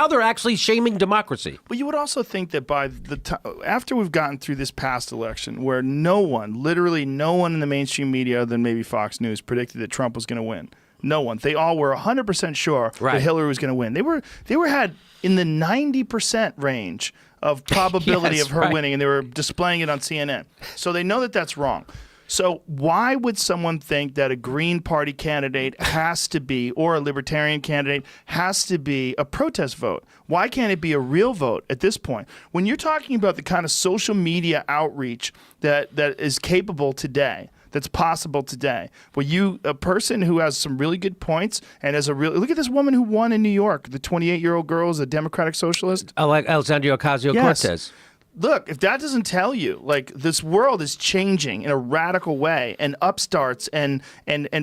Now they're actually shaming democracy. Well, you would also think that by the time, after we've gotten through this past election, where literally no one in the mainstream media, other than maybe Fox News, predicted that Trump was going to win. No one. They all were 100% sure that Hillary was going to win. They were had in the 90% range of probability of her winning, and they were displaying it on CNN. So they know that that's wrong. So why would someone think that a Green Party candidate has to be, or a Libertarian candidate has to be, a protest vote? Why can't it be a real vote at this point? When you're talking about the kind of social media outreach that is capable today, that's possible today, where a person who has some really good points and has look at this woman who won in New York, the 28-year-old girl is a Democratic socialist. Alexandria Ocasio-Cortez. Yes. Look, if that doesn't tell you, like, this world is changing in a radical way, and upstarts and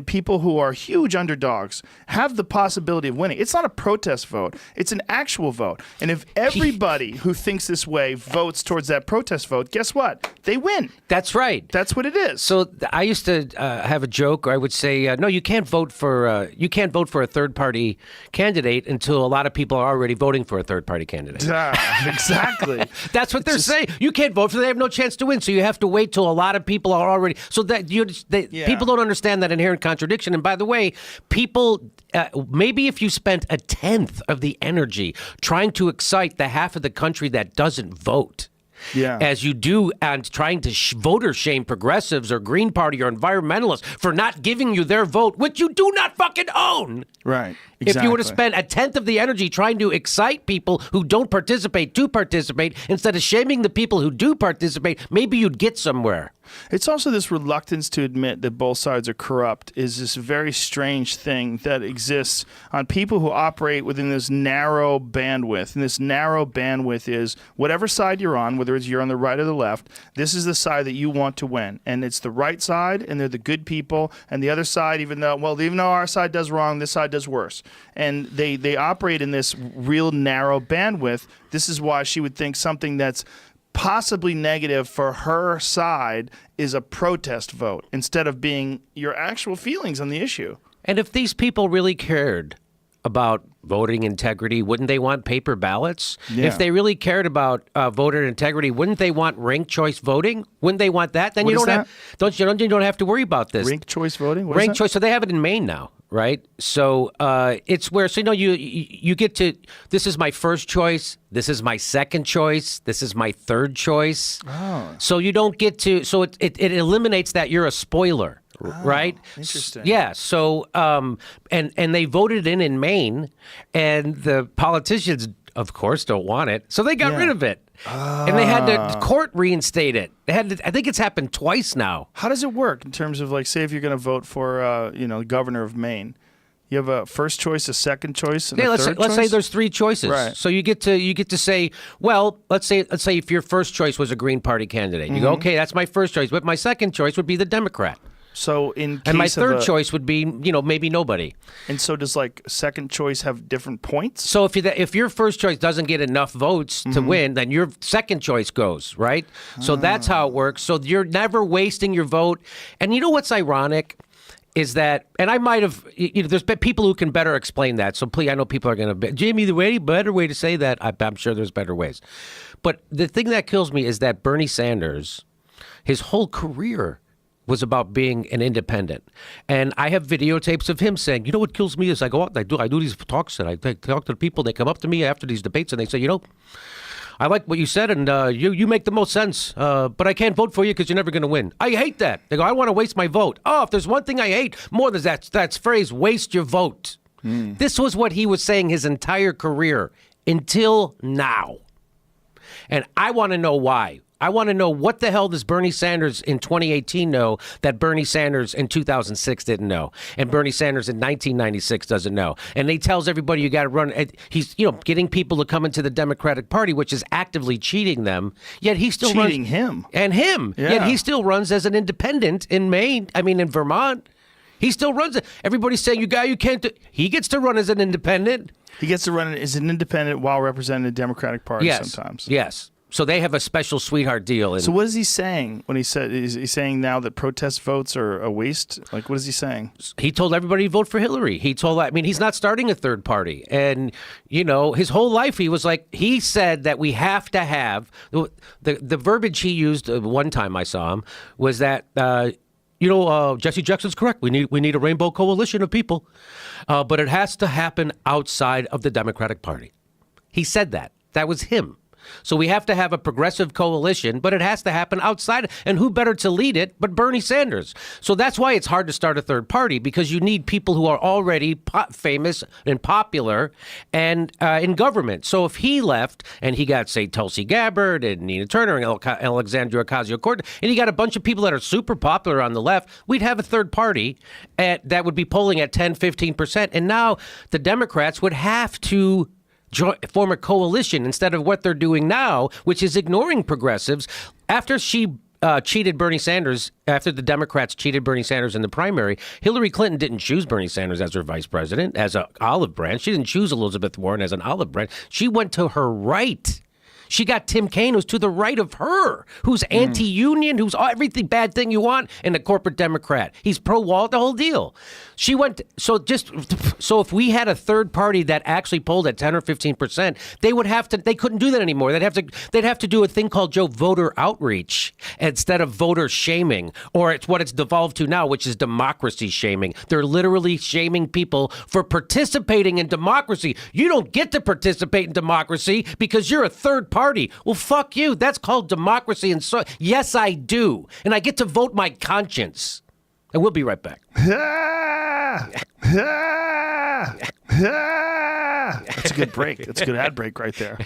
people who are huge underdogs have the possibility of winning. It's not a protest vote. It's an actual vote. And if everybody who thinks this way votes towards that protest vote, guess what? They win. That's right. That's what it is. So I used to have a joke, or I would say, no, you can't vote for a third-party candidate until a lot of people are already voting for a third-party candidate. Exactly. That's what they're saying. You can't vote for them. They have no chance to win. So you have to wait till a lot of people are already. So that people don't understand that inherent contradiction. And by the way, people, maybe if you spent a tenth of the energy trying to excite the half of the country that doesn't vote, as you do, and trying to voter shame progressives or Green Party or environmentalists for not giving you their vote, which you do not fucking own. Right. Exactly. If you were to spend a tenth of the energy trying to excite people who don't participate to participate instead of shaming the people who do participate, maybe you'd get somewhere. It's also this reluctance to admit that both sides are corrupt is this very strange thing that exists on people who operate within this narrow bandwidth. And this narrow bandwidth is whatever side you're on, whether it's you're on the right or the left, this is the side that you want to win. And it's the right side, and they're the good people. And the other side, even though our side does wrong, this side does worse. And they operate in this real narrow bandwidth. This is why she would think something that's possibly negative for her side is a protest vote instead of being your actual feelings on the issue. And if these people really cared about voting integrity, wouldn't they want paper ballots? Yeah. If they really cared about voter integrity, wouldn't they want ranked choice voting? Wouldn't they want that? Then you don't have to worry about this. Ranked choice voting? Ranked choice. So they have it in Maine now, right? So it's where you get to. This is my first choice. This is my second choice. This is my third choice. Oh. So you don't get to. So it eliminates that you're a spoiler. Right? Interesting. Yeah. So, and they voted in Maine, and the politicians, of course, don't want it. So they got rid of it. And they had to court reinstate it. They had to, I think it's happened twice now. How does it work in terms of, like, say if you're going to vote for, the governor of Maine? You have a first choice, a second choice, and a third choice? Let's say there's three choices. Right. So you get to say, well, let's say if your first choice was a Green Party candidate, you go, okay, that's my first choice, but my second choice would be the Democrat. So in case and my third choice would be, maybe nobody. And so does, like, second choice have different points? So if your first choice doesn't get enough votes to win, then your second choice goes, right? So that's how it works. So you're never wasting your vote. And you know what's ironic is that, and I might have, there's people who can better explain that. So please, I know people are going to, Jamie, the better way to say that, I'm sure there's better ways. But the thing that kills me is that Bernie Sanders, his whole career was about being an independent. And I have videotapes of him saying, you know what kills me is I go out and I do these talks and I talk to the people. They come up to me after these debates and they say, I like what you said and you make the most sense, but I can't vote for you because you're never going to win. I hate that. They go, I want to waste my vote. Oh, if there's one thing I hate more than that's phrase, waste your vote. This was what he was saying his entire career until now. And I want to know why. I want to know what the hell does Bernie Sanders in 2018 know that Bernie Sanders in 2006 didn't know, and Bernie Sanders in 1996 doesn't know. And he tells everybody you got to run. He's getting people to come into the Democratic Party, which is actively cheating them. Yet he still cheating runs, him and him. Yeah. Yet he still runs as an independent in Maine. I mean, in Vermont, he still runs it. Everybody's saying you can't do. He gets to run as an independent. He gets to run as an independent while representing the Democratic Party sometimes. Yes. So they have a special sweetheart deal. And So what is he saying when he said? Is he saying now that protest votes are a waste? Like, what is he saying? he told everybody to vote for Hillary. He's not starting a third party. And, his whole life he was like, he said that we have to have, the verbiage he used one time I saw him was that, Jesse Jackson's correct. We need a rainbow coalition of people, but it has to happen outside of the Democratic Party. He said that. That was him. So we have to have a progressive coalition, but it has to happen outside. And who better to lead it but Bernie Sanders? So that's why it's hard to start a third party, because you need people who are already famous and popular and in government. So if he left and he got, say, Tulsi Gabbard and Nina Turner and Alexandria Ocasio-Cortez, and he got a bunch of people that are super popular on the left, we'd have a third party that would be polling at 10, 15%. And now the Democrats would have to form a coalition instead of what they're doing now, which is ignoring progressives. After she cheated Bernie Sanders, after the Democrats cheated Bernie Sanders in the primary, Hillary Clinton didn't choose Bernie Sanders as her vice president, as an olive branch. She didn't choose Elizabeth Warren as an olive branch. She went to her right. She got Tim Kaine, who's to the right of her, who's anti-union, who's everything bad thing you want in a corporate Democrat. He's pro-wall, the whole deal. She went so if we had a third party that actually polled at 10 or 15%, they couldn't do that anymore. They'd have to do a thing called voter outreach instead of voter shaming, or it's what it's devolved to now, which is democracy shaming. They're literally shaming people for participating in democracy. You don't get to participate in democracy because you're a third party. Well, fuck you. That's called democracy. And so, yes, I do. And I get to vote my conscience. And we'll be right back. That's a good break. That's a good ad break right there.